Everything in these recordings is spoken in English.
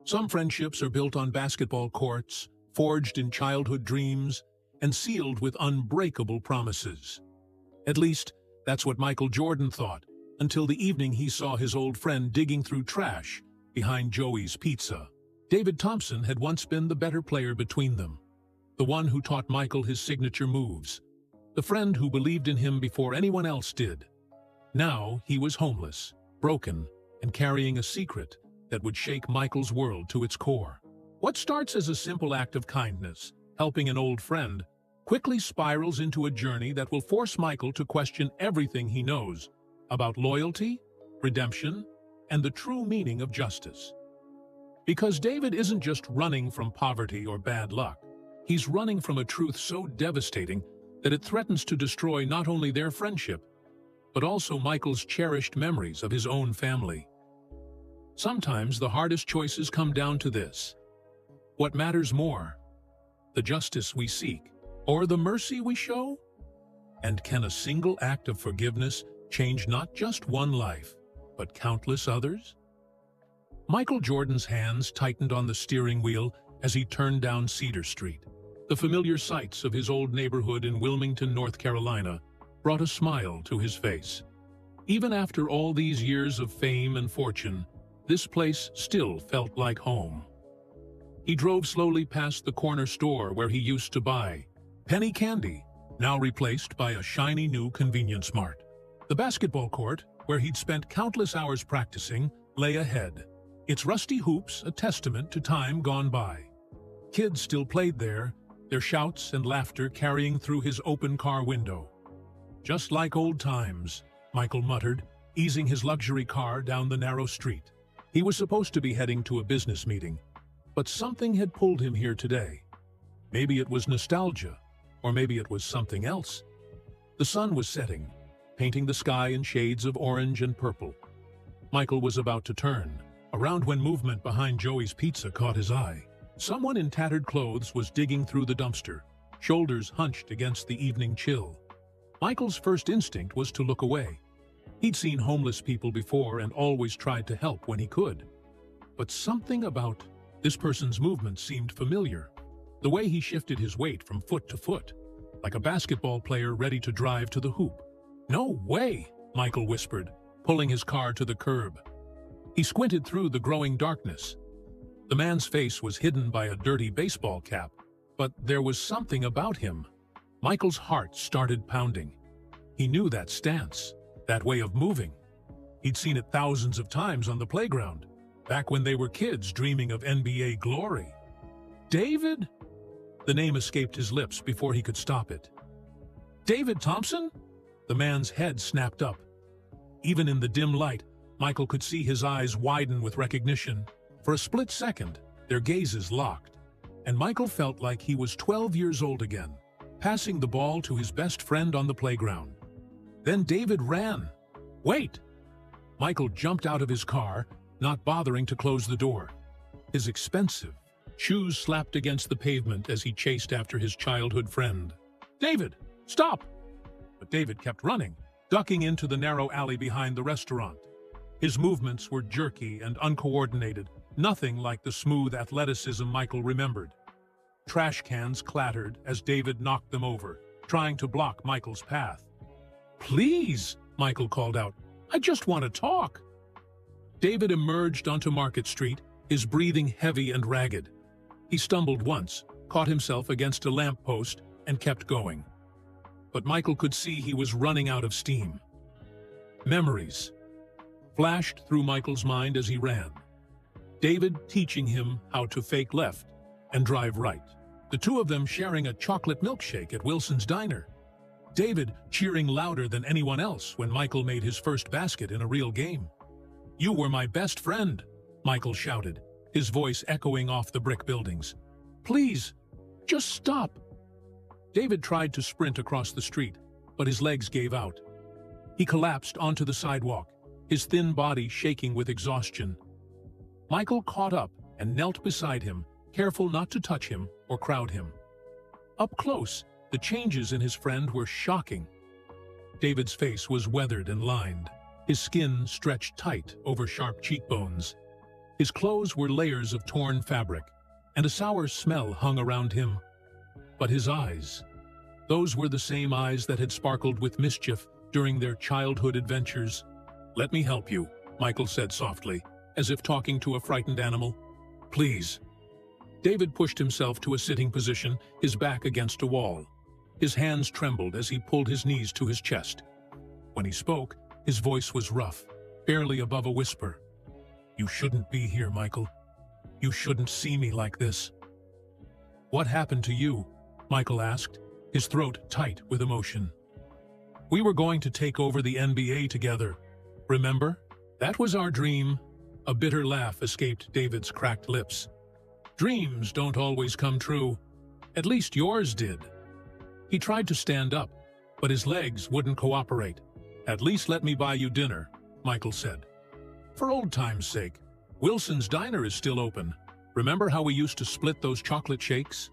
Some friendships are built on basketball courts, forged in childhood dreams, and sealed with unbreakable promises. At least, that's what Michael Jordan thought, until the evening he saw his old friend digging through trash behind Joey's Pizza. David Thompson had once been the better player between them, the one who taught Michael his signature moves, the friend who believed in him before anyone else did. Now he was homeless, broken, and carrying a secret that would shake Michael's world to its core. What starts as a simple act of kindness, helping an old friend, quickly spirals into a journey that will force Michael to question everything he knows about loyalty, redemption, and the true meaning of justice. Because David isn't just running from poverty or bad luck. He's running from a truth so devastating that it threatens to destroy not only their friendship, but also Michael's cherished memories of his own family. Sometimes the hardest choices come down to this. What matters more? The justice we seek, or the mercy we show? And can a single act of forgiveness change not just one life, but countless others? Michael Jordan's hands tightened on the steering wheel as he turned down Cedar Street. The familiar sights of his old neighborhood in Wilmington, North Carolina, brought a smile to his face. Even after all these years of fame and fortune, this place still felt like home. He drove slowly past the corner store where he used to buy penny candy, now replaced by a shiny new convenience mart. The basketball court, where he'd spent countless hours practicing, lay ahead, its rusty hoops a testament to time gone by. Kids still played there, their shouts and laughter carrying through his open car window. Just like old times, Michael muttered, easing his luxury car down the narrow street. He was supposed to be heading to a business meeting, but something had pulled him here today. Maybe it was nostalgia, or maybe it was something else. The sun was setting, painting the sky in shades of orange and purple. Michael was about to turn, around when movement behind Joey's Pizza caught his eye. Someone in tattered clothes was digging through the dumpster, shoulders hunched against the evening chill. Michael's first instinct was to look away. He'd seen homeless people before and always tried to help when he could. But something about this person's movement seemed familiar. The way he shifted his weight from foot to foot, like a basketball player ready to drive to the hoop. "No way," Michael whispered, pulling his car to the curb. He squinted through the growing darkness. The man's face was hidden by a dirty baseball cap, but there was something about him. Michael's heart started pounding. He knew that stance, that way of moving. He'd seen it thousands of times on the playground, back when they were kids dreaming of NBA glory. David? The name escaped his lips before he could stop it. David Thompson? The man's head snapped up. Even in the dim light, Michael could see his eyes widen with recognition. For a split second, their gazes locked, and Michael felt like he was 12 years old again, passing the ball to his best friend on the playground. Then David ran. "Wait!" Michael jumped out of his car, not bothering to close the door. His expensive shoes slapped against the pavement as he chased after his childhood friend. "David, stop!" But David kept running, ducking into the narrow alley behind the restaurant. His movements were jerky and uncoordinated, nothing like the smooth athleticism Michael remembered. Trash cans clattered as David knocked them over, trying to block Michael's path. "Please," Michael called out, "I just want to talk." David emerged onto Market Street, his breathing heavy and ragged. He stumbled once, caught himself against a lamppost, and kept going. But Michael could see he was running out of steam. Memories flashed through Michael's mind as he ran. David teaching him how to fake left and drive right. The two of them sharing a chocolate milkshake at Wilson's Diner. David cheering louder than anyone else when Michael made his first basket in a real game. "You were my best friend," Michael shouted, his voice echoing off the brick buildings. "Please, just stop." David tried to sprint across the street, but his legs gave out. He collapsed onto the sidewalk, his thin body shaking with exhaustion. Michael caught up and knelt beside him, careful not to touch him or crowd him. Up close, the changes in his friend were shocking. David's face was weathered and lined, his skin stretched tight over sharp cheekbones. His clothes were layers of torn fabric, and a sour smell hung around him. But his eyes, those were the same eyes that had sparkled with mischief during their childhood adventures. "Let me help you," Michael said softly, as if talking to a frightened animal. "Please." David pushed himself to a sitting position, his back against a wall. His hands trembled as he pulled his knees to his chest. When he spoke, his voice was rough, barely above a whisper. "You shouldn't be here, Michael. You shouldn't see me like this." "What happened to you?" Michael asked, his throat tight with emotion. "We were going to take over the NBA together. Remember? That was our dream." A bitter laugh escaped David's cracked lips. "Dreams don't always come true. At least yours did." He tried to stand up, but his legs wouldn't cooperate. "At least let me buy you dinner," Michael said. "For old time's sake. Wilson's Diner is still open. Remember how we used to split those chocolate shakes?"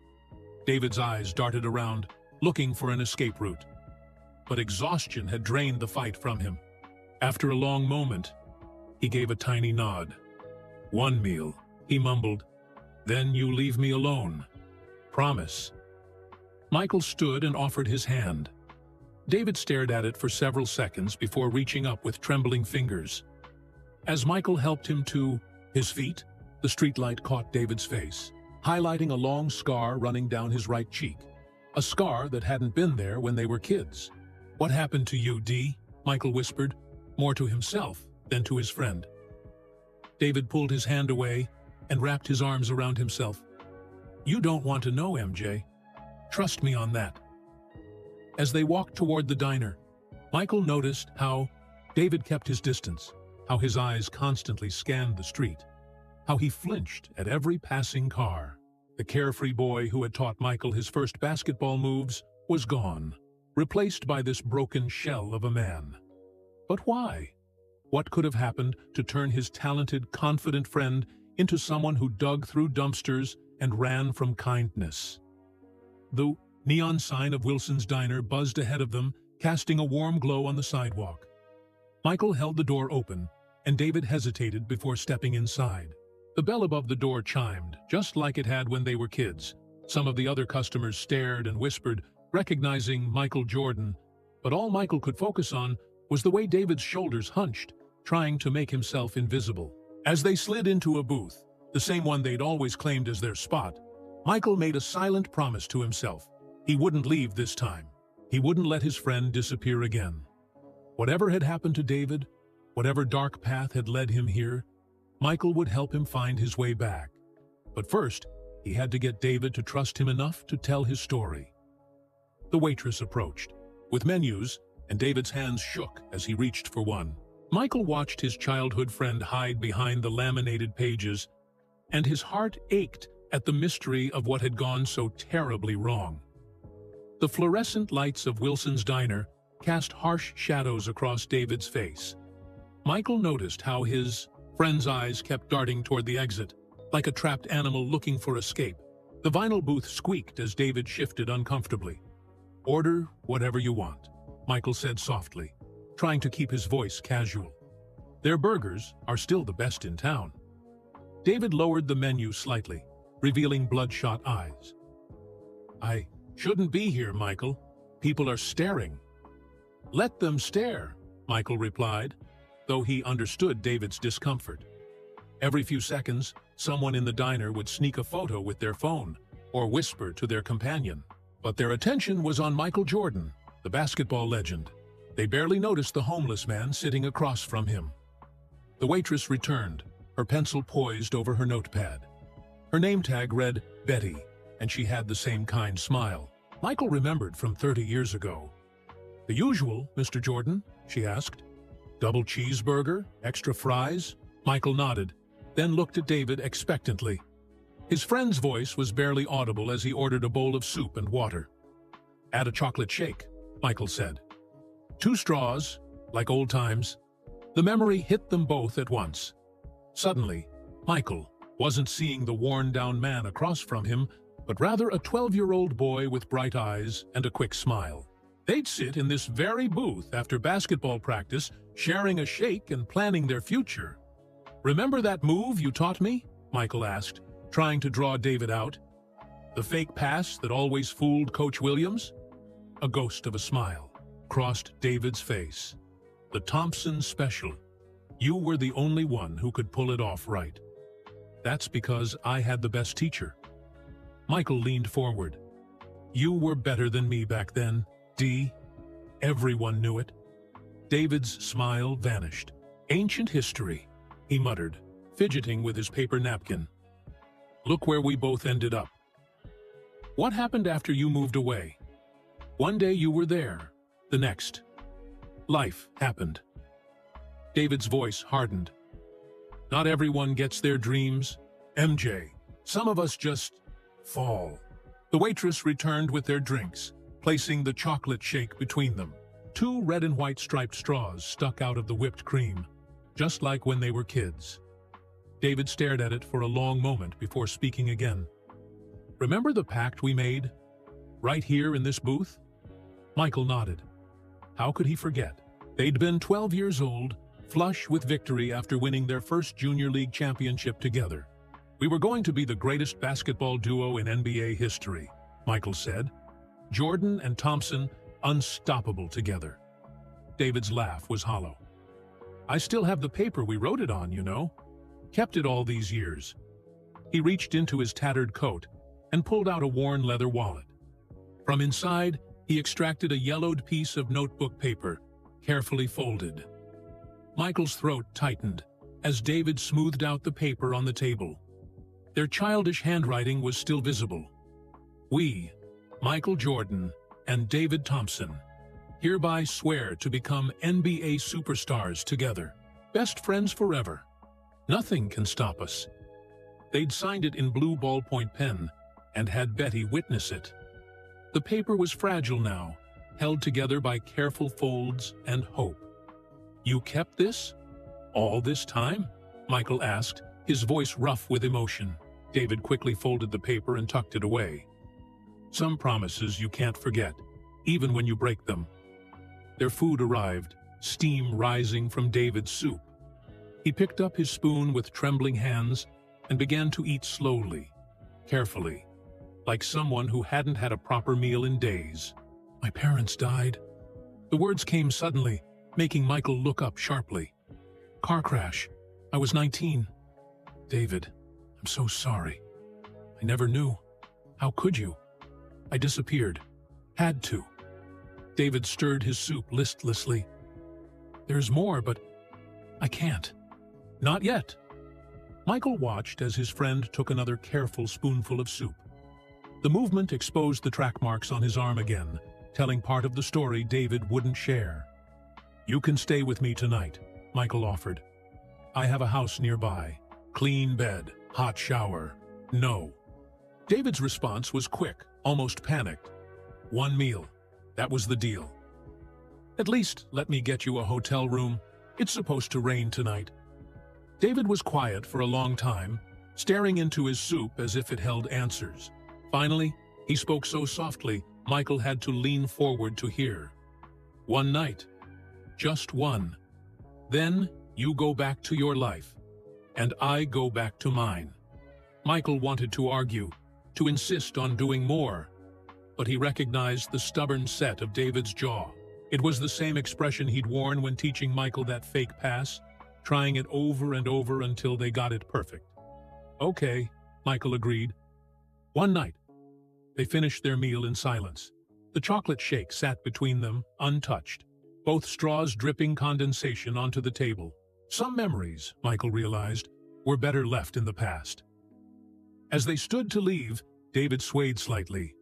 David's eyes darted around, looking for an escape route. But exhaustion had drained the fight from him. After a long moment, he gave a tiny nod. "One meal," he mumbled. "Then you leave me alone. Promise." Michael stood and offered his hand. David stared at it for several seconds before reaching up with trembling fingers. As Michael helped him to his feet, the streetlight caught David's face, highlighting a long scar running down his right cheek. A scar that hadn't been there when they were kids. "What happened to you, D?" Michael whispered, more to himself than to his friend. David pulled his hand away and wrapped his arms around himself. "You don't want to know, MJ. Trust me on that." As they walked toward the diner, Michael noticed how David kept his distance, how his eyes constantly scanned the street, how he flinched at every passing car. The carefree boy who had taught Michael his first basketball moves was gone, replaced by this broken shell of a man. But why? What could have happened to turn his talented, confident friend into someone who dug through dumpsters and ran from kindness? The neon sign of Wilson's Diner buzzed ahead of them, casting a warm glow on the sidewalk. Michael held the door open, and David hesitated before stepping inside. The bell above the door chimed, just like it had when they were kids. Some of the other customers stared and whispered, recognizing Michael Jordan, but all Michael could focus on was the way David's shoulders hunched, trying to make himself invisible. As they slid into a booth, the same one they'd always claimed as their spot, Michael made a silent promise to himself. He wouldn't leave this time. He wouldn't let his friend disappear again. Whatever had happened to David, whatever dark path had led him here, Michael would help him find his way back. But first, he had to get David to trust him enough to tell his story. The waitress approached, with menus, and David's hands shook as he reached for one. Michael watched his childhood friend hide behind the laminated pages, and his heart ached at the mystery of what had gone so terribly wrong. The fluorescent lights of Wilson's Diner cast harsh shadows across David's face. Michael noticed how his friend's eyes kept darting toward the exit, like a trapped animal looking for escape. The vinyl booth squeaked as David shifted uncomfortably. "Order whatever you want," Michael said softly, trying to keep his voice casual. "Their burgers are still the best in town." David lowered the menu slightly, revealing bloodshot eyes. "I shouldn't be here, Michael. People are staring." "Let them stare," Michael replied, though he understood David's discomfort. Every few seconds, someone in the diner would sneak a photo with their phone or whisper to their companion. But their attention was on Michael Jordan, the basketball legend. They barely noticed the homeless man sitting across from him. The waitress returned, her pencil poised over her notepad. Her name tag read Betty, and she had the same kind smile Michael remembered from 30 years ago. "The usual, Mr. Jordan?" she asked. "Double cheeseburger, extra fries?" Michael nodded, then looked at David expectantly. His friend's voice was barely audible as he ordered a bowl of soup and water. "Add a chocolate shake," Michael said. "2 straws, like old times." The memory hit them both at once. Suddenly, Michael wasn't seeing the worn-down man across from him, but rather a 12-year-old boy with bright eyes and a quick smile. They'd sit in this very booth after basketball practice, sharing a shake and planning their future. Remember that move you taught me? Michael asked, trying to draw David out. The fake pass that always fooled Coach Williams? A ghost of a smile crossed David's face. The Thompson Special. You were the only one who could pull it off right. That's because I had the best teacher. Michael leaned forward. You were better than me back then, D. Everyone knew it. David's smile vanished. Ancient history, he muttered, fidgeting with his paper napkin. Look where we both ended up. What happened after you moved away? One day you were there, the next. Life happened. David's voice hardened. Not everyone gets their dreams, MJ. Some of us just fall. The waitress returned with their drinks, placing the chocolate shake between them. 2 red and white striped straws stuck out of the whipped cream, just like when they were kids. David stared at it for a long moment before speaking again. Remember the pact we made? Right here in this booth? Michael nodded. How could he forget? They'd been 12 years old, flush with victory after winning their first Junior League championship together. We were going to be the greatest basketball duo in NBA history, Michael said. Jordan and Thompson, unstoppable together. David's laugh was hollow. I still have the paper we wrote it on, you know. Kept it all these years. He reached into his tattered coat and pulled out a worn leather wallet. From inside, he extracted a yellowed piece of notebook paper, carefully folded. Michael's throat tightened as David smoothed out the paper on the table. Their childish handwriting was still visible. We, Michael Jordan and David Thompson, hereby swear to become NBA superstars together, best friends forever. Nothing can stop us. They'd signed it in blue ballpoint pen and had Betty witness it. The paper was fragile now, held together by careful folds and hope. You kept this? All this time? Michael asked, his voice rough with emotion. David quickly folded the paper and tucked it away. Some promises you can't forget, even when you break them. Their food arrived, steam rising from David's soup. He picked up his spoon with trembling hands and began to eat slowly, carefully, like someone who hadn't had a proper meal in days. My parents died. The words came suddenly, making Michael look up sharply. Car crash. I was 19. David, I'm so sorry. I never knew. How could you? I disappeared. Had to. David stirred his soup listlessly. There's more, but I can't. Not yet. Michael watched as his friend took another careful spoonful of soup. The movement exposed the track marks on his arm again, telling part of the story David wouldn't share. You can stay with me tonight, Michael offered. I have a house nearby. Clean bed, hot shower. No. David's response was quick, almost panicked. One meal. That was the deal. At least let me get you a hotel room. It's supposed to rain tonight. David was quiet for a long time, staring into his soup as if it held answers. Finally, he spoke so softly, Michael had to lean forward to hear. One night. Just one. Then you go back to your life, and I go back to mine. Michael wanted to argue, to insist on doing more, but he recognized the stubborn set of David's jaw. It was the same expression he'd worn when teaching Michael that fake pass, trying it over and over until they got it perfect. Okay, Michael agreed. One night. They finished their meal in silence. The chocolate shake sat between them, untouched, both straws dripping condensation onto the table. Some memories, Michael realized, were better left in the past. As they stood to leave, David swayed slightly.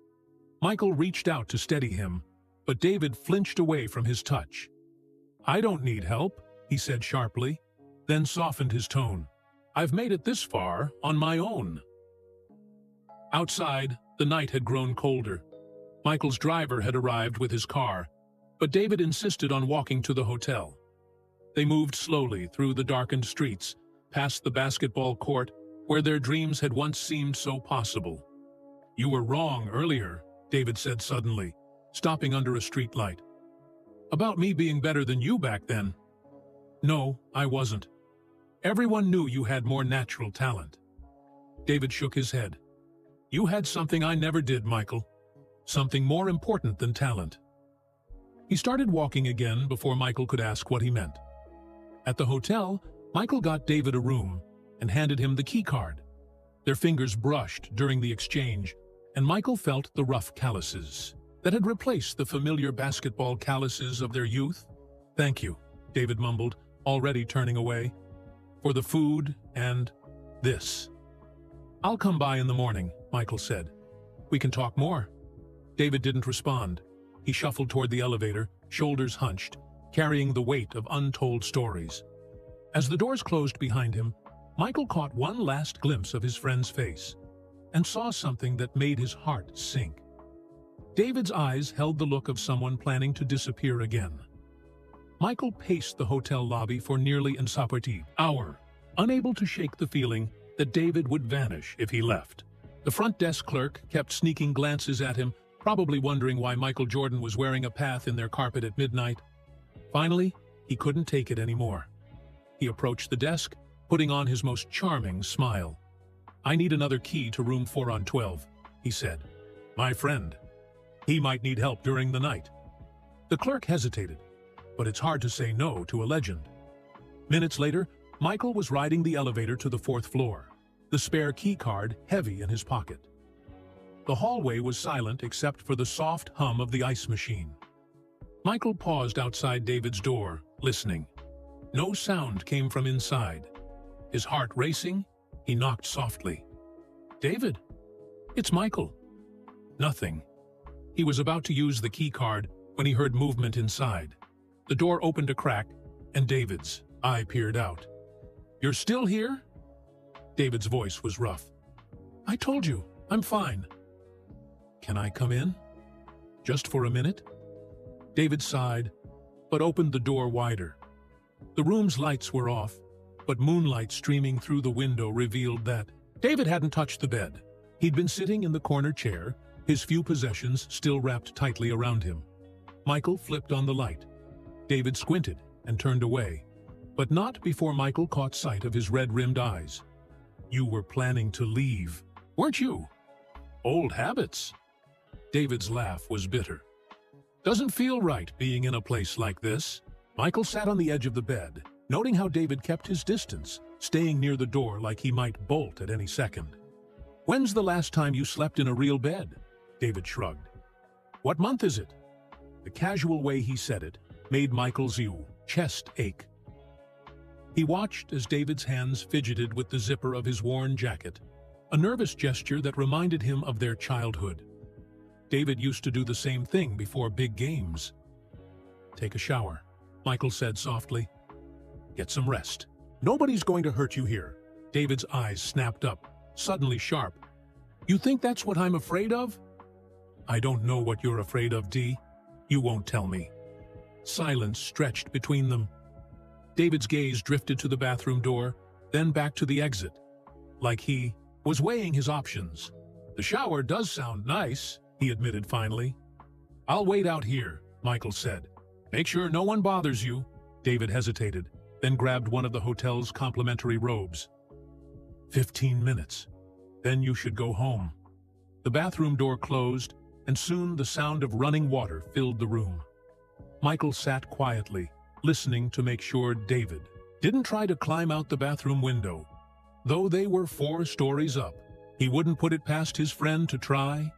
Michael reached out to steady him, but David flinched away from his touch. I don't need help, he said sharply, then softened his tone. I've made it this far on my own. Outside, the night had grown colder. Michael's driver had arrived with his car, but David insisted on walking to the hotel. They moved slowly through the darkened streets, past the basketball court, where their dreams had once seemed so possible. You were wrong earlier, David said suddenly, stopping under a street light. About me being better than you back then. No, I wasn't. Everyone knew you had more natural talent. David shook his head. You had something I never did, Michael. Something more important than talent. He started walking again before Michael could ask what he meant. At the hotel, Michael got David a room and handed him the key card. Their fingers brushed during the exchange, and Michael felt the rough calluses that had replaced the familiar basketball calluses of their youth. Thank you, David mumbled, already turning away. For the food and this. I'll come by in the morning, Michael said. We can talk more. David didn't respond. He shuffled toward the elevator, shoulders hunched, carrying the weight of untold stories. As the doors closed behind him, Michael caught one last glimpse of his friend's face and saw something that made his heart sink. David's eyes held the look of someone planning to disappear again. Michael paced the hotel lobby for nearly an hour, unable to shake the feeling that David would vanish if he left. The front desk clerk kept sneaking glances at him, probably wondering why Michael Jordan was wearing a path in their carpet at midnight. Finally, he couldn't take it anymore. He approached the desk, putting on his most charming smile. I need another key to room 412, he said. My friend. He might need help during the night. The clerk hesitated, but it's hard to say no to a legend. Minutes later, Michael was riding the elevator to the 4th floor, the spare key card heavy in his pocket. The hallway was silent except for the soft hum of the ice machine. Michael paused outside David's door, listening. No sound came from inside. His heart racing, he knocked softly. David, it's Michael. Nothing. He was about to use the key card when he heard movement inside. The door opened a crack, and David's eye peered out. You're still here? David's voice was rough. I told you, I'm fine. Can I come in? Just for a minute? David sighed, but opened the door wider. The room's lights were off, but moonlight streaming through the window revealed that David hadn't touched the bed. He'd been sitting in the corner chair, his few possessions still wrapped tightly around him. Michael flipped on the light. David squinted and turned away, but not before Michael caught sight of his red-rimmed eyes. You were planning to leave, weren't you? Old habits. David's laugh was bitter. Doesn't feel right being in a place like this. Michael sat on the edge of the bed, noting how David kept his distance, staying near the door like he might bolt at any second. When's the last time you slept in a real bed? David shrugged. What month is it? The casual way he said it made Michael's chest ache. He watched as David's hands fidgeted with the zipper of his worn jacket, a nervous gesture that reminded him of their childhood. David used to do the same thing before big games. Take a shower, Michael said softly. Get some rest. Nobody's going to hurt you here. David's eyes snapped up, suddenly sharp. You think that's what I'm afraid of? I don't know what you're afraid of, D. You won't tell me. Silence stretched between them. David's gaze drifted to the bathroom door, then back to the exit, like he was weighing his options. The shower does sound nice, he admitted finally. I'll wait out here, Michael said. Make sure no one bothers you. David hesitated, then grabbed one of the hotel's complimentary robes. 15 minutes. Then you should go home. The bathroom door closed, and soon the sound of running water filled the room. Michael sat quietly, listening to make sure David didn't try to climb out the bathroom window. Though they were 4 stories up, he wouldn't put it past his friend to try.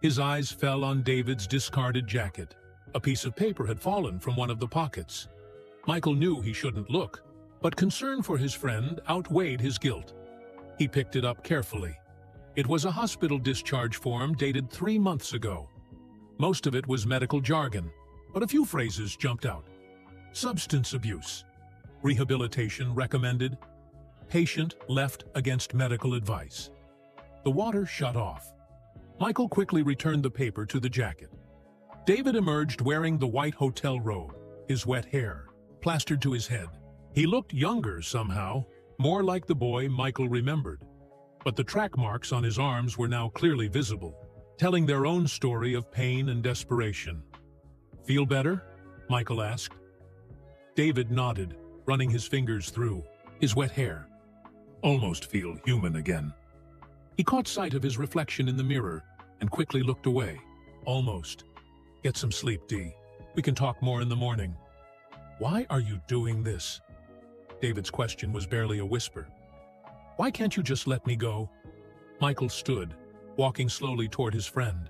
His eyes fell on David's discarded jacket. A piece of paper had fallen from one of the pockets. Michael knew he shouldn't look, but concern for his friend outweighed his guilt. He picked it up carefully. It was a hospital discharge form dated 3 months ago. Most of it was medical jargon, but a few phrases jumped out. Substance abuse. Rehabilitation recommended. Patient left against medical advice. The water shut off. Michael quickly returned the paper to the jacket. David emerged wearing the white hotel robe, his wet hair plastered to his head. He looked younger somehow, more like the boy Michael remembered. But the track marks on his arms were now clearly visible, telling their own story of pain and desperation. Feel better? Michael asked. David nodded, running his fingers through his wet hair. Almost feel human again. He caught sight of his reflection in the mirror and quickly looked away. Almost. Get some sleep, Dee. We can talk more in the morning. Why are you doing this? David's question was barely a whisper. Why can't you just let me go? Michael stood, walking slowly toward his friend.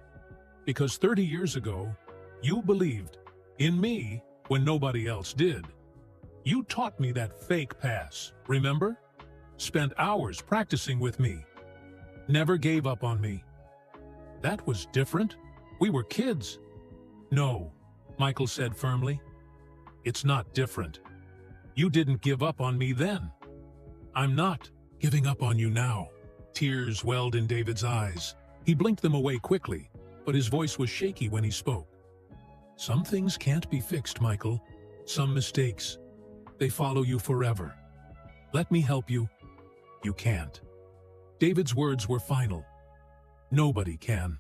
Because 30 years ago, you believed in me when nobody else did. You taught me that fake pass, remember? Spent hours practicing with me. Never gave up on me. That was different. We were kids. No, Michael said firmly. It's not different. You didn't give up on me then. I'm not giving up on you now. Tears welled in David's eyes. He blinked them away quickly, but his voice was shaky when he spoke. Some things can't be fixed, Michael. Some mistakes. They follow you forever. Let me help you. You can't. David's words were final. Nobody can.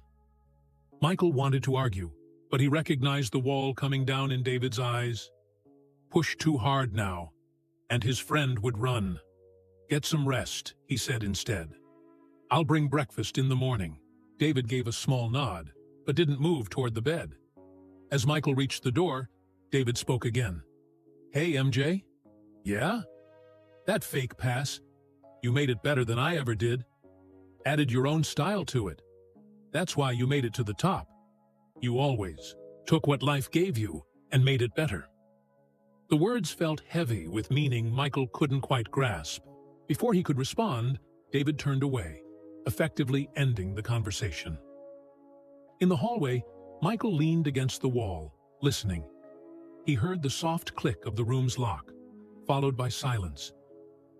Michael wanted to argue, but he recognized the wall coming down in David's eyes. Push too hard now, and his friend would run. Get some rest, he said instead. I'll bring breakfast in the morning. David gave a small nod, but didn't move toward the bed. As Michael reached the door, David spoke again. Hey, MJ? Yeah? That fake pass. You made it better than I ever did. Added your own style to it. That's why you made it to the top. You always took what life gave you and made it better. The words felt heavy with meaning Michael couldn't quite grasp. Before he could respond, David turned away, effectively ending the conversation. In the hallway, Michael leaned against the wall, listening. He heard the soft click of the room's lock, followed by silence.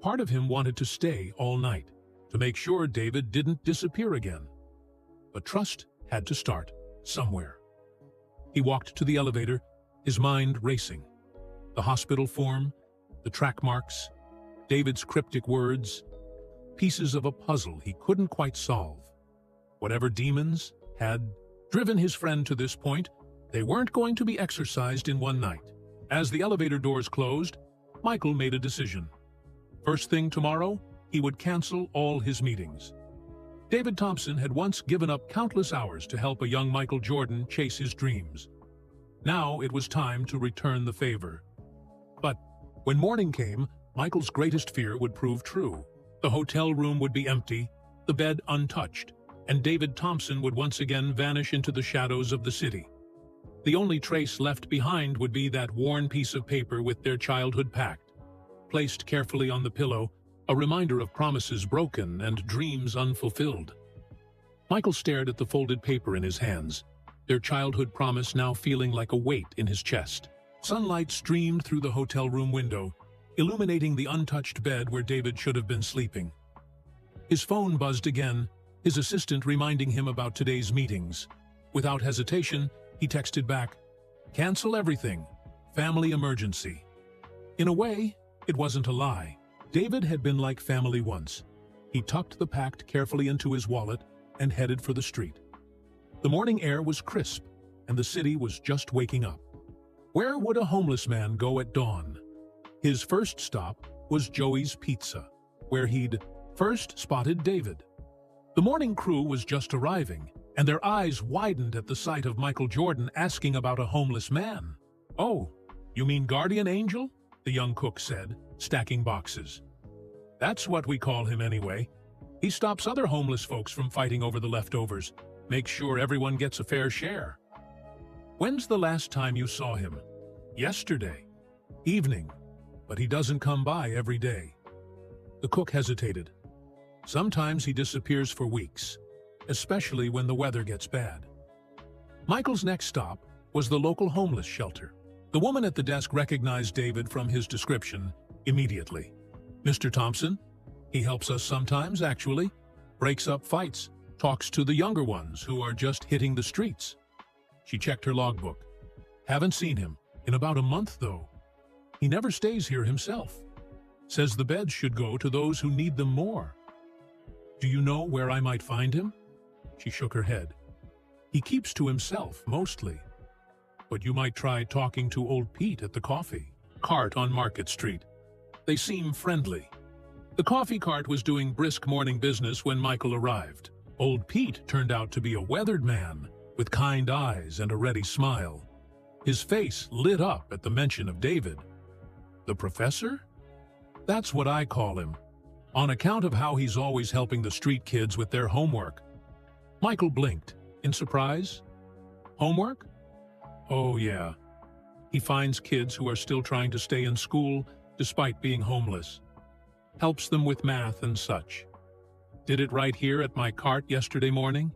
Part of him wanted to stay all night, to make sure David didn't disappear again. But trust had to start somewhere. He walked to the elevator, his mind racing. The hospital form, the track marks, David's cryptic words, pieces of a puzzle he couldn't quite solve. Whatever demons had driven his friend to this point, they weren't going to be exorcised in one night. As the elevator doors closed, Michael made a decision. First thing tomorrow, he would cancel all his meetings. David Thompson had once given up countless hours to help a young Michael Jordan chase his dreams. Now it was time to return the favor. But when morning came, Michael's greatest fear would prove true. The hotel room would be empty, the bed untouched, and David Thompson would once again vanish into the shadows of the city. The only trace left behind would be that worn piece of paper with their childhood pact, placed carefully on the pillow, a reminder of promises broken and dreams unfulfilled. Michael stared at the folded paper in his hands, their childhood promise now feeling like a weight in his chest. Sunlight streamed through the hotel room window, illuminating the untouched bed where David should have been sleeping. His phone buzzed again, his assistant reminding him about today's meetings. Without hesitation, he texted back, "Cancel everything. Family emergency." In a way, it wasn't a lie. David had been like family once. He tucked the pact carefully into his wallet and headed for the street. The morning air was crisp, and the city was just waking up. Where would a homeless man go at dawn? His first stop was Joey's Pizza, where he'd first spotted David. The morning crew was just arriving, and their eyes widened at the sight of Michael Jordan asking about a homeless man. "Oh, you mean Guardian Angel?" the young cook said, stacking boxes. "That's what we call him anyway. He stops other homeless folks from fighting over the leftovers, makes sure everyone gets a fair share." "When's the last time you saw him?" "Yesterday. Evening. But he doesn't come by every day." The cook hesitated. "Sometimes he disappears for weeks, especially when the weather gets bad." Michael's next stop was the local homeless shelter. The woman at the desk recognized David from his description immediately. "Mr. Thompson? He helps us sometimes, actually. Breaks up fights, talks to the younger ones who are just hitting the streets." She checked her logbook. "Haven't seen him in about a month, though. He never stays here himself. Says the beds should go to those who need them more." "Do you know where I might find him?" She shook her head. "He keeps to himself, mostly. But you might try talking to old Pete at the coffee cart on Market Street. They seem friendly." The coffee cart was doing brisk morning business when Michael arrived. Old Pete turned out to be a weathered man with kind eyes and a ready smile. His face lit up at the mention of David. The professor? That's what I call him, on account of how he's always helping the street kids with their homework. Michael blinked, in surprise. Homework? Oh yeah. He finds kids who are still trying to stay in school despite being homeless. Helps them with math and such. Did it right here at my cart yesterday morning?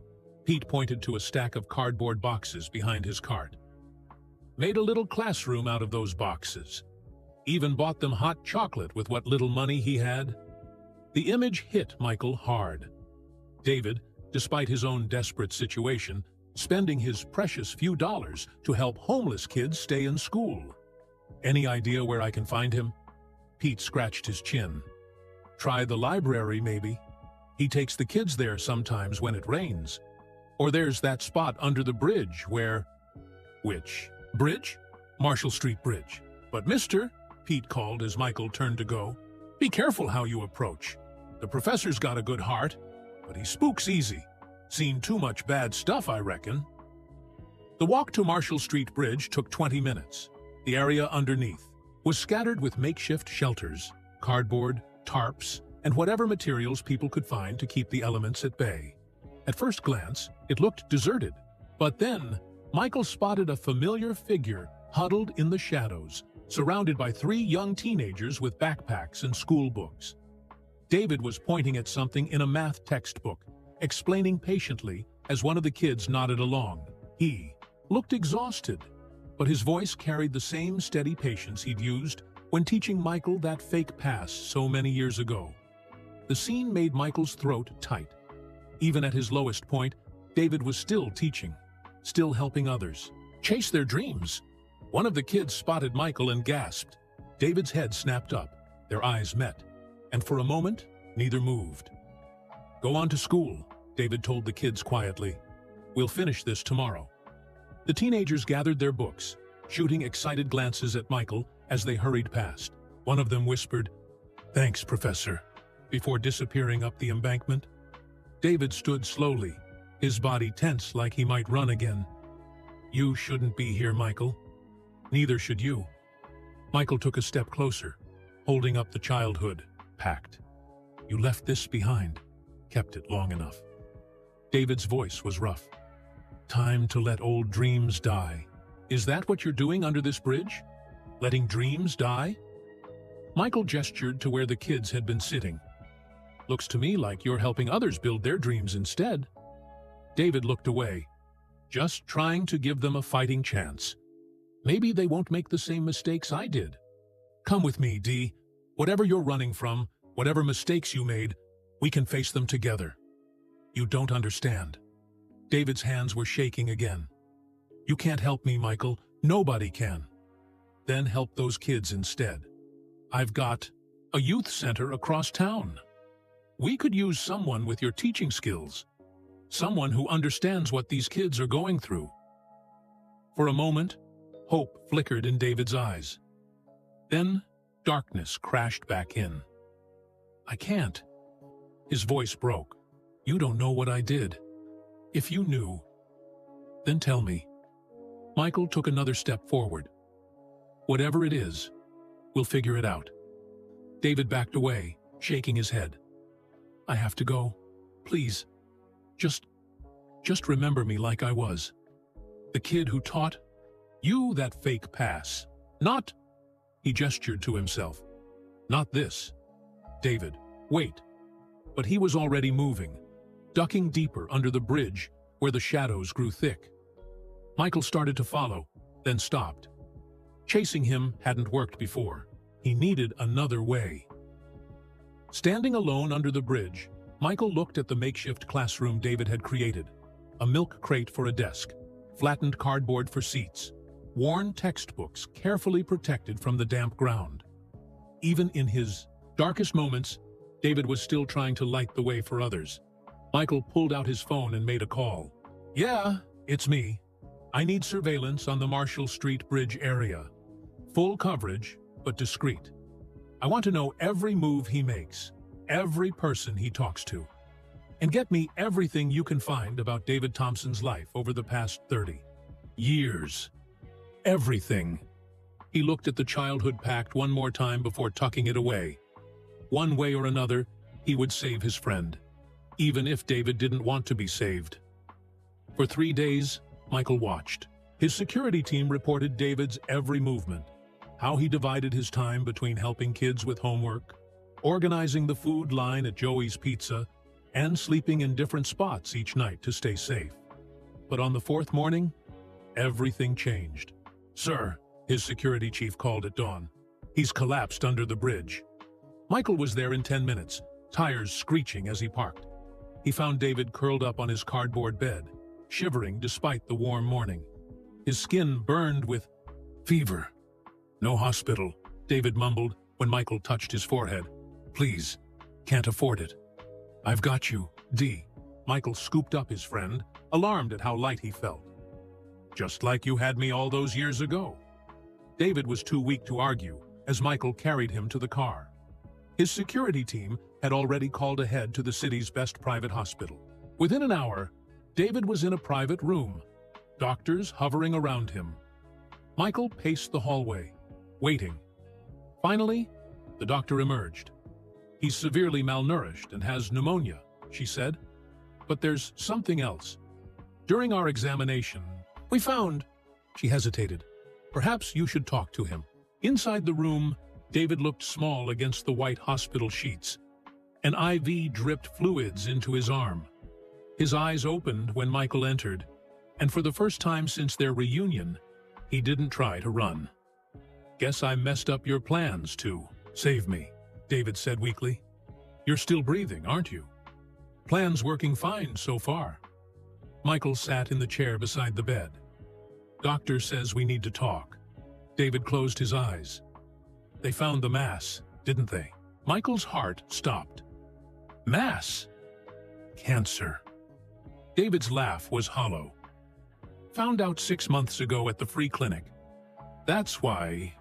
Pete pointed to a stack of cardboard boxes behind his cart. Made a little classroom out of those boxes. Even bought them hot chocolate with what little money he had. The image hit Michael hard. David, despite his own desperate situation, spending his precious few dollars to help homeless kids stay in school. Any idea where I can find him? Pete scratched his chin. Try the library, maybe. He takes the kids there sometimes when it rains. Or there's that spot under the bridge where... Which bridge? Marshall Street Bridge. But mister, Pete called as Michael turned to go, be careful how you approach. The professor's got a good heart, but he spooks easy. Seen too much bad stuff, I reckon. The walk to Marshall Street Bridge took 20 minutes. The area underneath was scattered with makeshift shelters, cardboard, tarps, and whatever materials people could find to keep the elements at bay. At first glance, it looked deserted, but then Michael spotted a familiar figure huddled in the shadows, surrounded by 3 young teenagers with backpacks and school books. David was pointing at something in a math textbook, explaining patiently as one of the kids nodded along. He looked exhausted, but his voice carried the same steady patience he'd used when teaching Michael that fake pass so many years ago. The scene made Michael's throat tight. Even at his lowest point, David was still teaching, still helping others chase their dreams. One of the kids spotted Michael and gasped. David's head snapped up, their eyes met, and for a moment, neither moved. Go on to school, David told the kids quietly. We'll finish this tomorrow. The teenagers gathered their books, shooting excited glances at Michael as they hurried past. One of them whispered, "Thanks, Professor," before disappearing up the embankment. David stood slowly, his body tense like he might run again. You shouldn't be here, Michael. Neither should you. Michael took a step closer, holding up the childhood, packed. You left this behind, kept it long enough. David's voice was rough. Time to let old dreams die. Is that what you're doing under this bridge? Letting dreams die? Michael gestured to where the kids had been sitting. Looks to me like you're helping others build their dreams instead. David looked away, just trying to give them a fighting chance. Maybe they won't make the same mistakes I did. Come with me, Dee. Whatever you're running from, whatever mistakes you made, we can face them together. You don't understand. David's hands were shaking again. You can't help me, Michael. Nobody can. Then help those kids instead. I've got a youth center across town. We could use someone with your teaching skills. Someone who understands what these kids are going through. For a moment, hope flickered in David's eyes. Then, darkness crashed back in. I can't. His voice broke. You don't know what I did. If you knew, then tell me. Michael took another step forward. Whatever it is, we'll figure it out. David backed away, shaking his head. I have to go. Please. Just remember me like I was. The kid who taught you that fake pass. Not, he gestured to himself. Not this. David, wait. But he was already moving, ducking deeper under the bridge where the shadows grew thick. Michael started to follow, then stopped. Chasing him hadn't worked before. He needed another way. Standing alone under the bridge, Michael looked at the makeshift classroom David had created. A milk crate for a desk, flattened cardboard for seats, worn textbooks carefully protected from the damp ground. Even in his darkest moments, David was still trying to light the way for others. Michael pulled out his phone and made a call. Yeah, it's me. I need surveillance on the Marshall Street Bridge area. Full coverage, but discreet. I want to know every move he makes. every person he talks to. And get me everything you can find about David Thompson's life over the past 30 years. Everything. He looked at the childhood pact one more time before tucking it away. One way or another, he would save his friend, even if David didn't want to be saved. For 3 days, Michael watched. His security team reported David's every movement, how he divided his time between helping kids with homework, organizing the food line at Joey's Pizza, and sleeping in different spots each night to stay safe. But on the 4th morning, everything changed. "Sir," his security chief called at dawn. "He's collapsed under the bridge." Michael was there in 10 minutes, tires screeching as he parked. He found David curled up on his cardboard bed, shivering despite the warm morning. His skin burned with fever. "No hospital," David mumbled when Michael touched his forehead. "Please, can't afford it." "I've got you, D." Michael scooped up his friend, alarmed at how light he felt. "Just like you had me all those years ago." David was too weak to argue as Michael carried him to the car. His security team had already called ahead to the city's best private hospital. Within an hour, David was in a private room, doctors hovering around him. Michael paced the hallway, waiting. Finally, the doctor emerged. "He's severely malnourished and has pneumonia," she said. "But there's something else. During our examination, we found..." She hesitated. "Perhaps you should talk to him." Inside the room, David looked small against the white hospital sheets. An IV dripped fluids into his arm. His eyes opened when Michael entered, and for the first time since their reunion, he didn't try to run. "Guess I messed up your plans to save me," David said weakly. "You're still breathing, aren't you? Plan's working fine so far." Michael sat in the chair beside the bed. "Doctor says we need to talk." David closed his eyes. "They found the mass, didn't they?" Michael's heart stopped. "Mass? Cancer." David's laugh was hollow. "Found out 6 months ago at the free clinic. That's why..."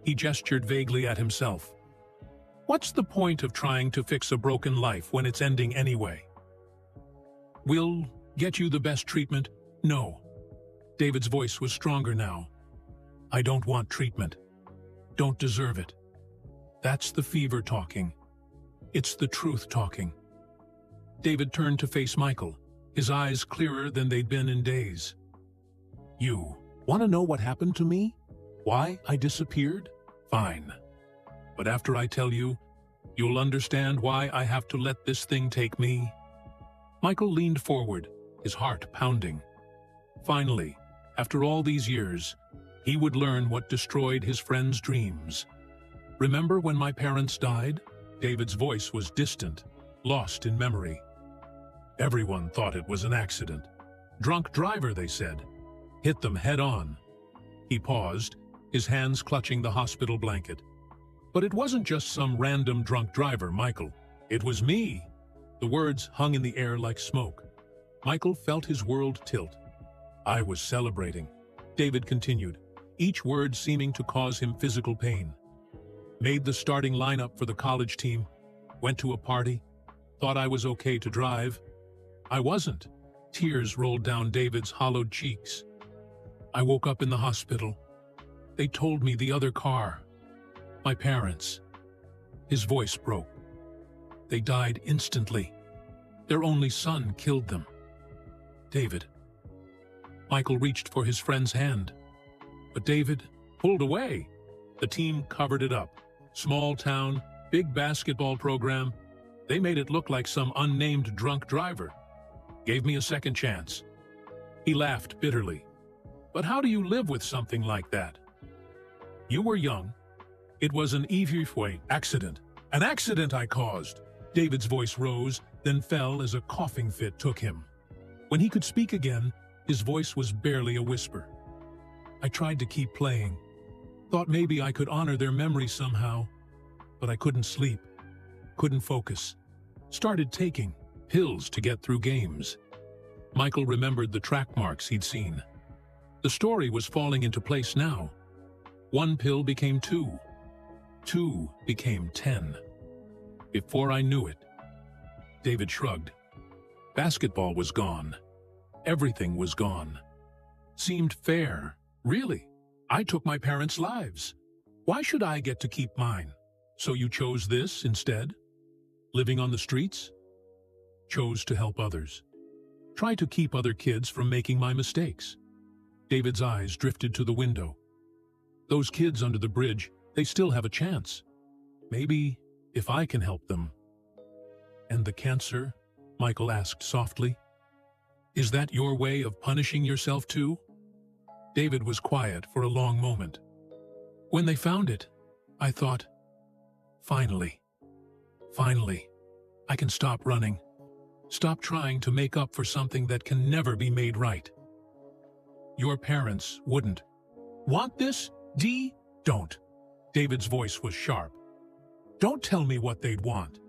He gestured vaguely at himself. "What's the point of trying to fix a broken life when it's ending anyway?" "We'll get you the best treatment." "No." David's voice was stronger now. "I don't want treatment. Don't deserve it. That's the fever talking. It's the truth talking." David turned to face Michael, his eyes clearer than they'd been in days. "You want to know what happened to me? Why I disappeared? Fine. But after I tell you, you'll understand why I have to let this thing take me." Michael leaned forward, his heart pounding. Finally, after all these years, he would learn what destroyed his friend's dreams. "Remember when my parents died?" David's voice was distant, lost in memory. "Everyone thought it was an accident. Drunk driver, they said. Hit them head on." He paused, his hands clutching the hospital blanket. "But it wasn't just some random drunk driver, Michael. It was me." The words hung in the air like smoke. Michael felt his world tilt. "I was celebrating," David continued, each word seeming to cause him physical pain. "Made the starting lineup for the college team, went to a party, thought I was okay to drive. I wasn't." Tears rolled down David's hollowed cheeks. "I woke up in the hospital. They told me the other car. My parents." His voice broke. "They died instantly. Their only son killed them." "David." Michael reached for his friend's hand. But David pulled away. The team covered it up. Small town, big basketball program. They made it look like some unnamed drunk driver. Gave me a second chance. He laughed bitterly. "But how do you live with something like that? You were young. It was an Evifwe accident. An accident I caused." David's voice rose, then fell as a coughing fit took him. When he could speak again, his voice was barely a whisper. "I tried to keep playing. Thought maybe I could honor their memory somehow. But I couldn't sleep. Couldn't focus. Started taking pills to get through games." Michael remembered the track marks he'd seen. The story was falling into place now. 1 pill became 2. 2 became 10. Before I knew it, David shrugged. Basketball was gone. Everything was gone. Seemed fair. Really? I took my parents' lives. Why should I get to keep mine? So you chose this instead? Living on the streets? Chose to help others. Try to keep other kids from making my mistakes. David's eyes drifted to the window. Those kids under the bridge, they still have a chance. Maybe if I can help them. And the cancer? Michael asked softly. Is that your way of punishing yourself too? David was quiet for a long moment. When they found it, I thought, finally, I can stop running. Stop trying to make up for something that can never be made right. Your parents wouldn't. Want this, Dee? Don't. David's voice was sharp. Don't tell me what they'd want.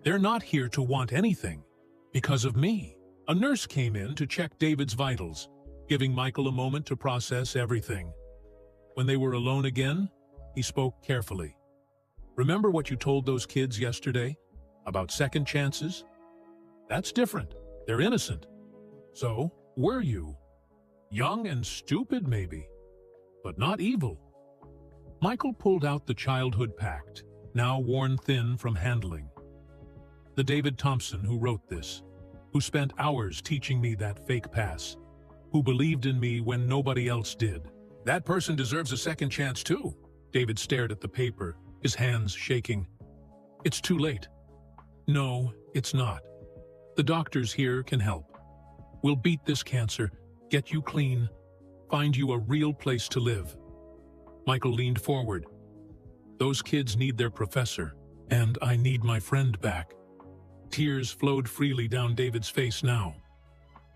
They're not here to want anything. Because of me. A nurse came in to check David's vitals, giving Michael a moment to process everything. When they were alone again, he spoke carefully. Remember what you told those kids yesterday? About second chances? That's different. They're innocent. So, were you? Young and stupid, maybe, but not evil. Michael pulled out the childhood pact, now worn thin from handling. The David Thompson who wrote this, who spent hours teaching me that fake pass, who believed in me when nobody else did. That person deserves a second chance too. David stared at the paper, his hands shaking. It's too late. No, it's not. The doctors here can help. We'll beat this cancer, get you clean, find you a real place to live. Michael leaned forward. Those kids need their professor, and I need my friend back. Tears flowed freely down David's face now.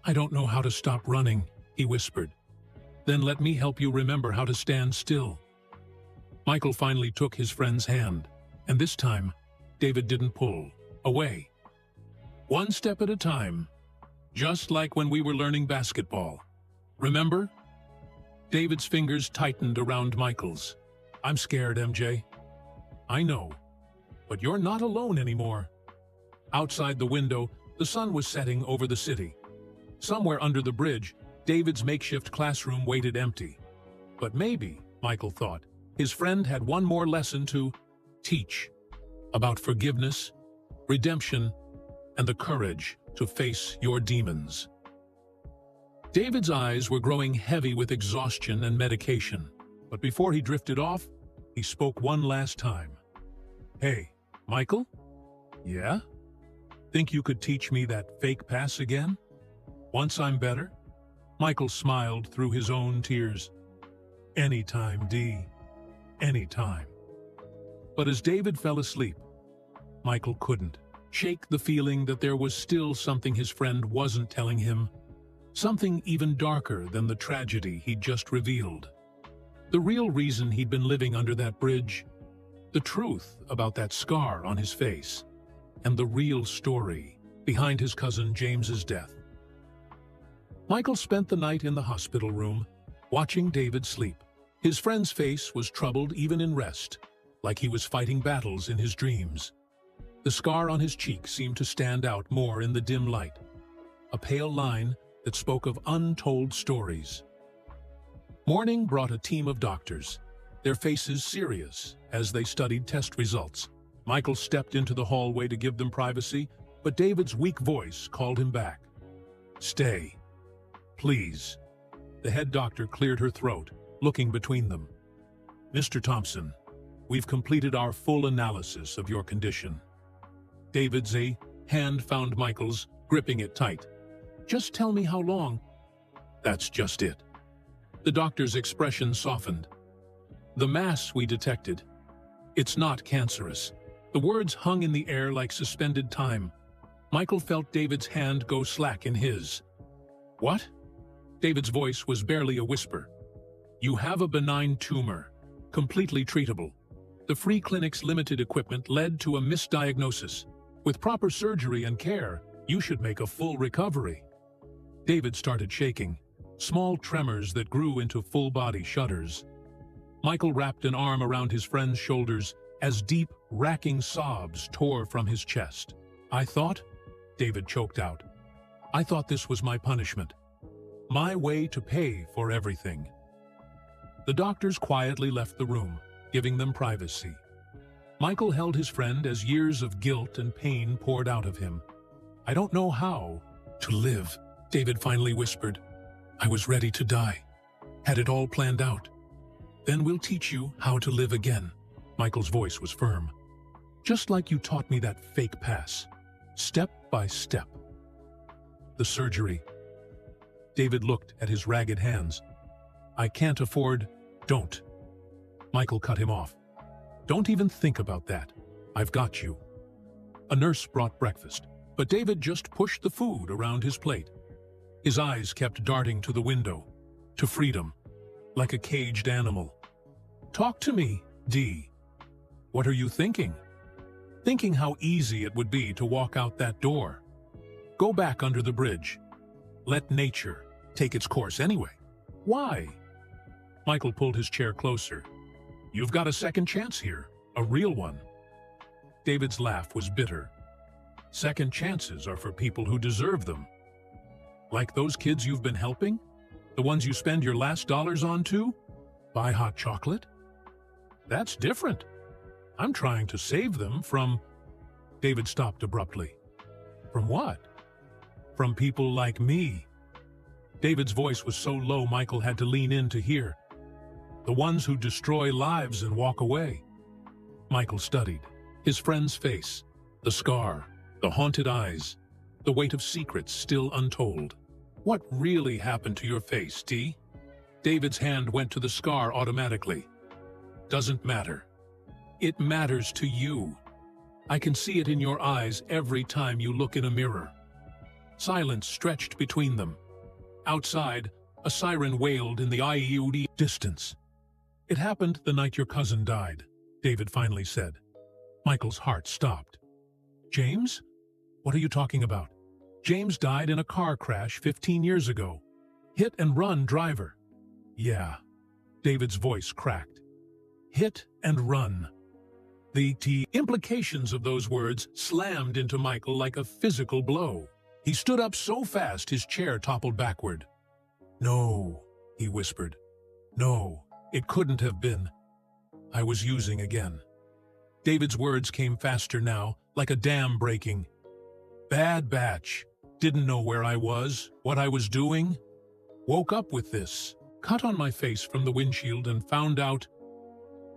I don't know how to stop running, he whispered. Then let me help you remember how to stand still. Michael finally took his friend's hand, and this time, David didn't pull away. One step at a time, just like when we were learning basketball. Remember? David's fingers tightened around Michael's. I'm scared, MJ. I know, but you're not alone anymore. Outside the window, the sun was setting over the city. Somewhere under the bridge, David's makeshift classroom waited empty. But maybe, Michael thought, his friend had one more lesson to teach about forgiveness, redemption, and the courage to face your demons. David's eyes were growing heavy with exhaustion and medication, but before he drifted off, he spoke one last time. Hey, Michael? Yeah? Think you could teach me that fake pass again? Once I'm better? Michael smiled through his own tears. Anytime, Dee. Anytime. But as David fell asleep, Michael couldn't shake the feeling that there was still something his friend wasn't telling him, something even darker than the tragedy he'd just revealed. The real reason he'd been living under that bridge, the truth about that scar on his face, and the real story behind his cousin James's death. Michael spent the night in the hospital room, watching David sleep. His friend's face was troubled even in rest, like he was fighting battles in his dreams. The scar on his cheek seemed to stand out more in the dim light, a pale line that spoke of untold stories. Morning brought a team of doctors, their faces serious as they studied test results. Michael stepped into the hallway to give them privacy, but David's weak voice called him back. Stay, please. The head doctor cleared her throat, looking between them. Mr. Thompson, we've completed our full analysis of your condition. David's hand found Michael's, gripping it tight. Just tell me how long. That's just it. The doctor's expression softened. The mass we detected. It's not cancerous. The words hung in the air like suspended time. Michael felt David's hand go slack in his. What? David's voice was barely a whisper. You have a benign tumor, completely treatable. The free clinic's limited equipment led to a misdiagnosis. With proper surgery and care, you should make a full recovery. David started shaking, small tremors that grew into full-body shudders. Michael wrapped an arm around his friend's shoulders, as deep, racking sobs tore from his chest. "I thought," David choked out, "I thought this was my punishment. My way to pay for everything." The doctors quietly left the room, giving them privacy. Michael held his friend as years of guilt and pain poured out of him. "I don't know how to live," David finally whispered. "I was ready to die. Had it all planned out. Then we'll teach you how to live again." Michael's voice was firm. "Just like you taught me that fake pass. Step by step." The surgery. David looked at his ragged hands. "I can't afford—" "Don't." Michael cut him off. "Don't even think about that. I've got you." A nurse brought breakfast, but David just pushed the food around his plate. His eyes kept darting to the window, to freedom, like a caged animal. "Talk to me, Dee. What are you thinking?" "Thinking how easy it would be to walk out that door. Go back under the bridge. Let nature take its course anyway." "Why?" Michael pulled his chair closer. "You've got a second chance here, a real one." David's laugh was bitter. "Second chances are for people who deserve them. Like those kids you've been helping? The ones you spend your last dollars on too? Buy hot chocolate? That's different. I'm trying to save them from—" David stopped abruptly. "From what?" "From people like me." David's voice was so low Michael had to lean in to hear. "The ones who destroy lives and walk away." Michael studied his friend's face, the scar, the haunted eyes, the weight of secrets still untold. "What really happened to your face, Dee?" David's hand went to the scar automatically. "Doesn't matter. It matters to you. I can see it in your eyes every time you look in a mirror." Silence stretched between them. Outside, a siren wailed in the IUD distance. "It happened the night your cousin died," David finally said. Michael's heart stopped. "James? What are you talking about?" "James died in a car crash 15 years ago. Hit and run driver." "Yeah." David's voice cracked. "Hit and run." The implications of those words slammed into Michael like a physical blow. He stood up so fast his chair toppled backward. "No," he whispered. "No, it couldn't have been. I was using again." David's words came faster now, like a dam breaking. "Bad batch. Didn't know where I was, what I was doing. Woke up with this. Cut on my face from the windshield and found out—"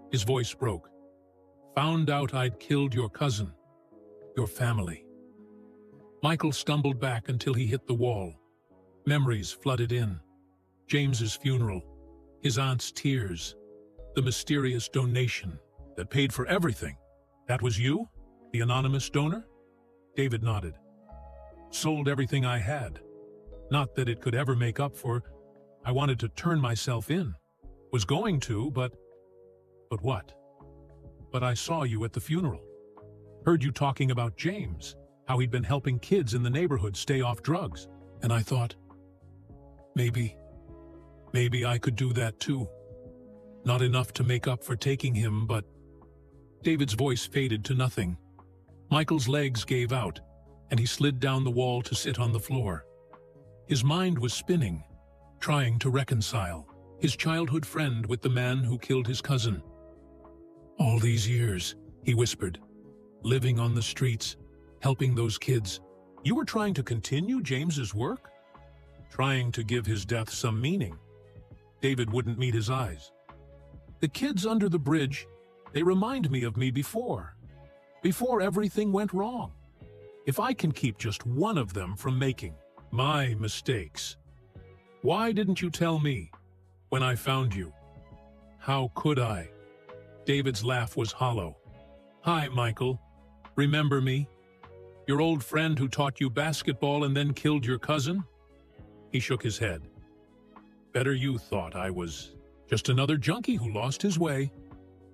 His voice broke. "Found out I'd killed your cousin. Your family." Michael stumbled back until he hit the wall. Memories flooded in. James's funeral, his aunt's tears, the mysterious donation that paid for everything. "That was you? The anonymous donor?" David nodded. "Sold everything I had. Not that it could ever make up for. I wanted to turn myself in. Was going to, but what? But I saw you at the funeral. Heard you talking about James, how he'd been helping kids in the neighborhood stay off drugs. And I thought, maybe I could do that too. Not enough to make up for taking him, but—" David's voice faded to nothing. Michael's legs gave out, and he slid down the wall to sit on the floor. His mind was spinning, trying to reconcile his childhood friend with the man who killed his cousin. "All these years," he whispered, "living on the streets, helping those kids. You were trying to continue James's work? Trying to give his death some meaning." David wouldn't meet his eyes. "The kids under the bridge, they remind me of me before everything went wrong. If I can keep just one of them from making my mistakes. Why didn't you tell me when I found you? How could I?" David's laugh was hollow. "Hi, Michael. Remember me? Your old friend who taught you basketball and then killed your cousin?" He shook his head. "Better you thought I was just another junkie who lost his way."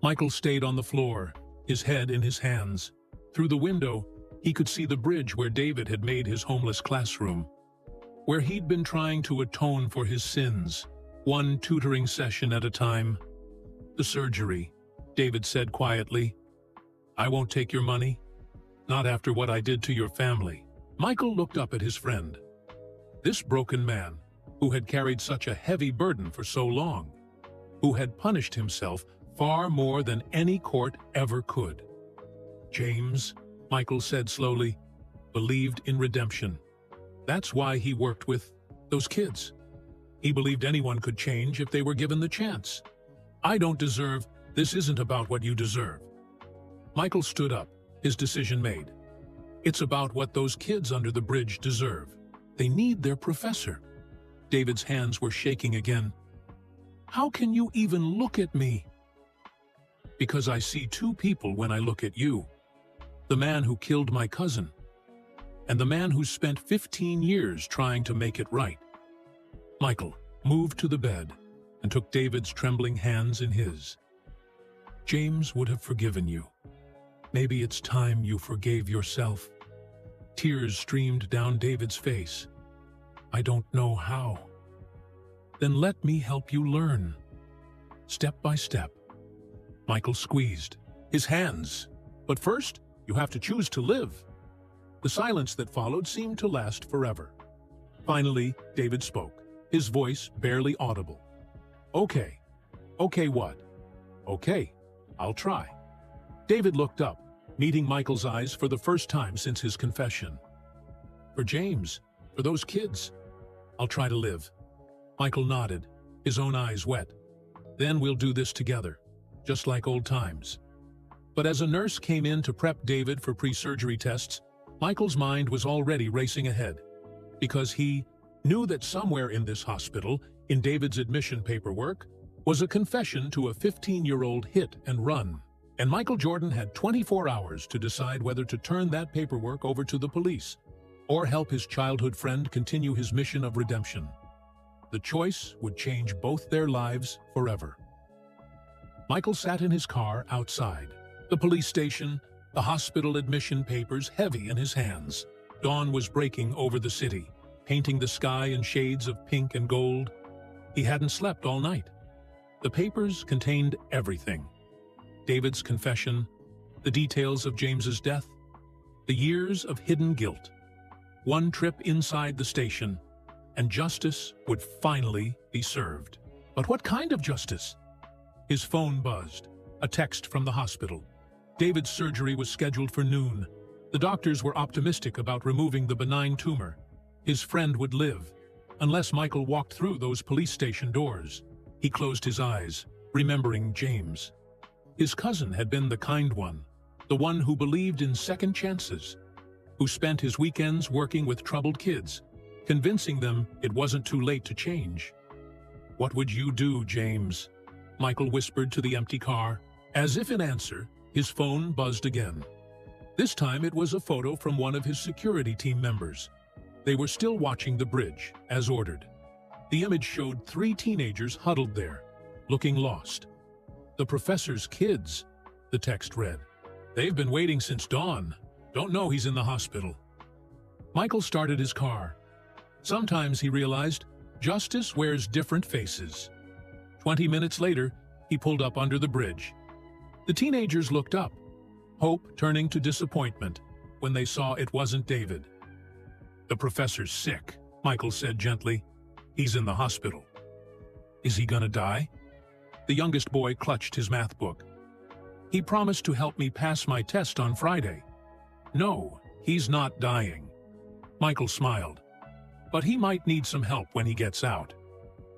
Michael stayed on the floor, his head in his hands. Through the window, he could see the bridge where David had made his homeless classroom, where he'd been trying to atone for his sins, one tutoring session at a time. "The surgery," David said quietly. I won't take your money. Not after what I did to your family. Michael looked up at his friend. This broken man, who had carried such a heavy burden for so long, who had punished himself far more than any court ever could. James, Michael said slowly, believed in redemption. That's why he worked with those kids. He believed anyone could change if they were given the chance. I don't deserve, this isn't about what you deserve. Michael stood up, his decision made. It's about what those kids under the bridge deserve. They need their professor. David's hands were shaking again. How can you even look at me? Because I see two people when I look at you. The man who killed my cousin, and the man who spent 15 years trying to make it right. Michael moved to the bed and took David's trembling hands in his. James would have forgiven you. Maybe it's time you forgave yourself. Tears streamed down David's face. I don't know how. Then let me help you learn. Step by step. Michael squeezed his hands. But first, you have to choose to live. The silence that followed seemed to last forever. Finally, David spoke, his voice barely audible. Okay. Okay what? Okay, I'll try. David looked up, meeting Michael's eyes for the first time since his confession. For James, for those kids, I'll try to live. Michael nodded, his own eyes wet. Then we'll do this together, just like old times. But as a nurse came in to prep David for pre-surgery tests, Michael's mind was already racing ahead, because he knew that somewhere in this hospital, in David's admission paperwork, was a confession to a 15-year-old hit and run. And Michael Jordan had 24 hours to decide whether to turn that paperwork over to the police or help his childhood friend continue his mission of redemption. The choice would change both their lives forever. Michael sat in his car outside. The police station, the hospital admission papers heavy in his hands. Dawn was breaking over the city, painting the sky in shades of pink and gold. He hadn't slept all night. The papers contained everything. David's confession, the details of James's death, the years of hidden guilt. One trip inside the station, and justice would finally be served. But what kind of justice? His phone buzzed, a text from the hospital. David's surgery was scheduled for noon. The doctors were optimistic about removing the benign tumor. His friend would live, unless Michael walked through those police station doors. He closed his eyes, remembering James. His cousin had been the kind one, the one who believed in second chances, who spent his weekends working with troubled kids, convincing them it wasn't too late to change. What would you do, James? Michael whispered to the empty car. As if in answer, his phone buzzed again. This time it was a photo from one of his security team members. They were still watching the bridge, as ordered. The image showed 3 teenagers huddled there, looking lost. The professor's kids, the text read. They've been waiting since dawn. Don't know he's in the hospital. Michael started his car. Sometimes, he realized, justice wears different faces. 20 minutes later, he pulled up under the bridge. The teenagers looked up, hope turning to disappointment when they saw it wasn't David. The professor's sick, Michael said gently. He's in the hospital. Is he gonna die? The youngest boy clutched his math book. He promised to help me pass my test on Friday. No, he's not dying. Michael smiled. But he might need some help when he gets out.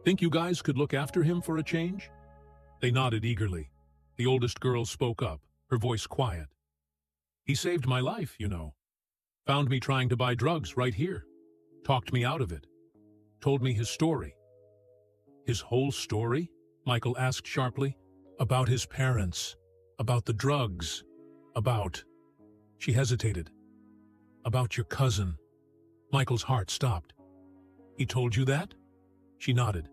Think you guys could look after him for a change? They nodded eagerly. The oldest girl spoke up, her voice quiet. He saved my life, you know. Found me trying to buy drugs right here. Talked me out of it. Told me his story. His whole story? Michael asked sharply. About his parents. About the drugs. About... She hesitated. About your cousin. Michael's heart stopped. He told you that? She nodded.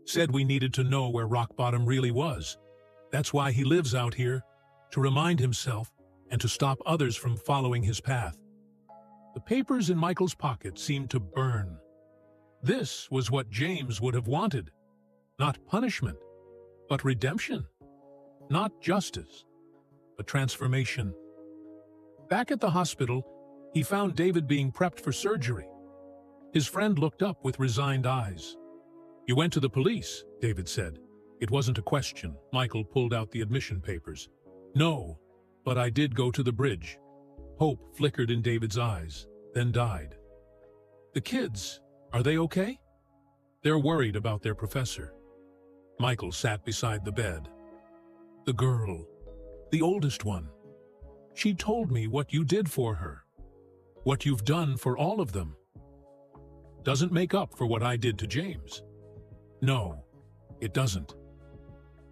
Said we needed to know where rock bottom really was. That's why he lives out here, to remind himself and to stop others from following his path. The papers in Michael's pocket seemed to burn. This was what James would have wanted. Not punishment, but redemption. Not justice, a transformation. Back at the hospital, he found David being prepped for surgery. His friend looked up with resigned eyes. "You went to the police," David said. It wasn't a question. Michael pulled out the admission papers. "No, but I did go to the bridge." Hope flickered in David's eyes, then died. "The kids, are they okay?" "They're worried about their professor." Michael sat beside the bed. "The girl, the oldest one. She told me what you did for her, what you've done for all of them. Doesn't make up for what I did to James." "No, it doesn't."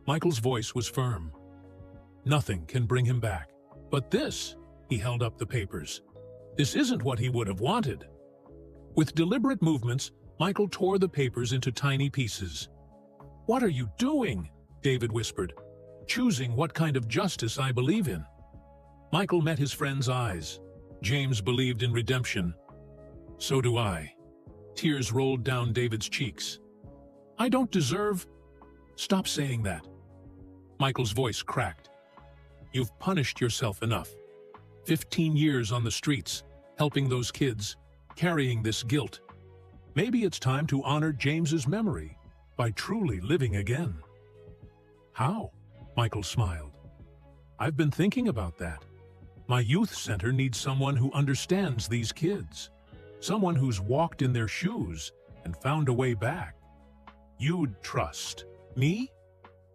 Michael's voice was firm. "Nothing can bring him back. But this," he held up the papers, "this isn't what he would have wanted." With deliberate movements, Michael tore the papers into tiny pieces. "What are you doing?" David whispered. "Choosing what kind of justice I believe in." Michael met his friend's eyes. James believed in redemption. "So do I." Tears rolled down David's cheeks. "I don't deserve—" "Stop saying that." Michael's voice cracked. "You've punished yourself enough. 15 years on the streets, helping those kids, carrying this guilt. Maybe it's time to honor James's memory by truly living again." "How?" Michael smiled. "I've been thinking about that. My youth center needs someone who understands these kids, someone who's walked in their shoes and found a way back. You'd trust me?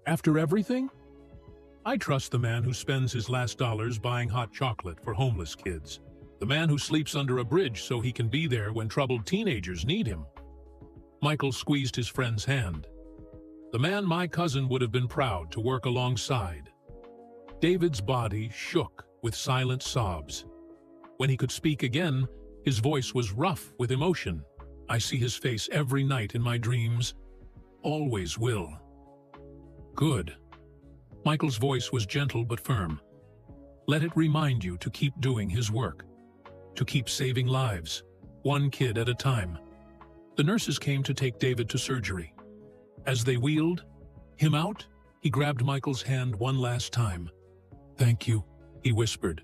After everything?" "I trust the man who spends his last dollars buying hot chocolate for homeless kids. The man who sleeps under a bridge so he can be there when troubled teenagers need him." Michael squeezed his friend's hand. "The man my cousin would have been proud to work alongside." David's body shook with silent sobs. When he could speak again, his voice was rough with emotion. "I see his face every night in my dreams. Always will." "Good." Michael's voice was gentle but firm. "Let it remind you to keep doing his work, to keep saving lives, one kid at a time." The nurses came to take David to surgery. As they wheeled him out, he grabbed Michael's hand one last time. "Thank you," he whispered,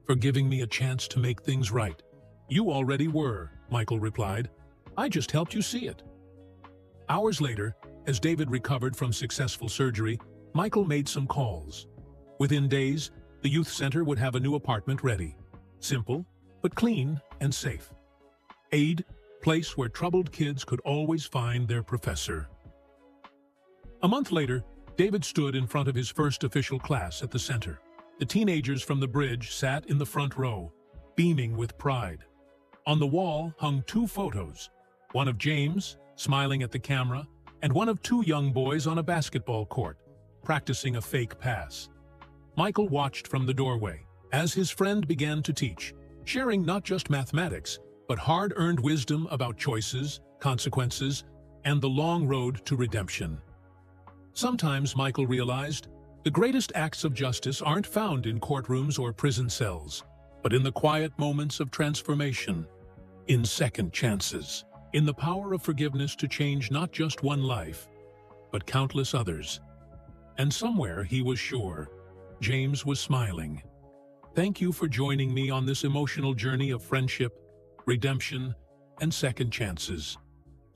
"for giving me a chance to make things right." "You already were," Michael replied. "I just helped you see it." Hours later, as David recovered from successful surgery, Michael made some calls. Within days, the youth center would have a new apartment ready. Simple, but clean and safe. Aid, place where troubled kids could always find their professor. A month later, David stood in front of his first official class at the center. The teenagers from the bridge sat in the front row, beaming with pride. On the wall hung 2 photos, one of James, smiling at the camera, and one of 2 young boys on a basketball court, practicing a fake pass. Michael watched from the doorway as his friend began to teach, sharing not just mathematics, but hard-earned wisdom about choices, consequences, and the long road to redemption. Sometimes, Michael realized, the greatest acts of justice aren't found in courtrooms or prison cells, but in the quiet moments of transformation, in second chances, in the power of forgiveness to change not just one life, but countless others. And somewhere, he was sure, James was smiling. Thank you for joining me on this emotional journey of friendship, redemption, and second chances.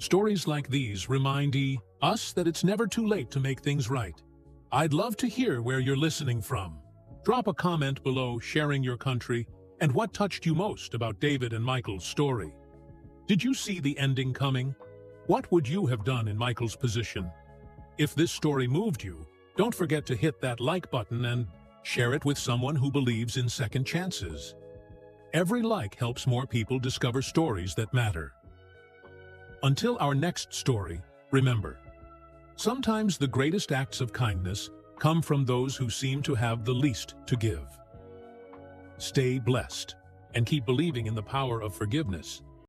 Stories like these remind us that it's never too late to make things right. I'd love to hear where you're listening from. Drop a comment below sharing your country and what touched you most about David and Michael's story. Did you see the ending coming? What would you have done in Michael's position? If this story moved you, don't forget to hit that like button and share it with someone who believes in second chances. Every like helps more people discover stories that matter. Until our next story, remember, sometimes the greatest acts of kindness come from those who seem to have the least to give. Stay blessed and keep believing in the power of forgiveness.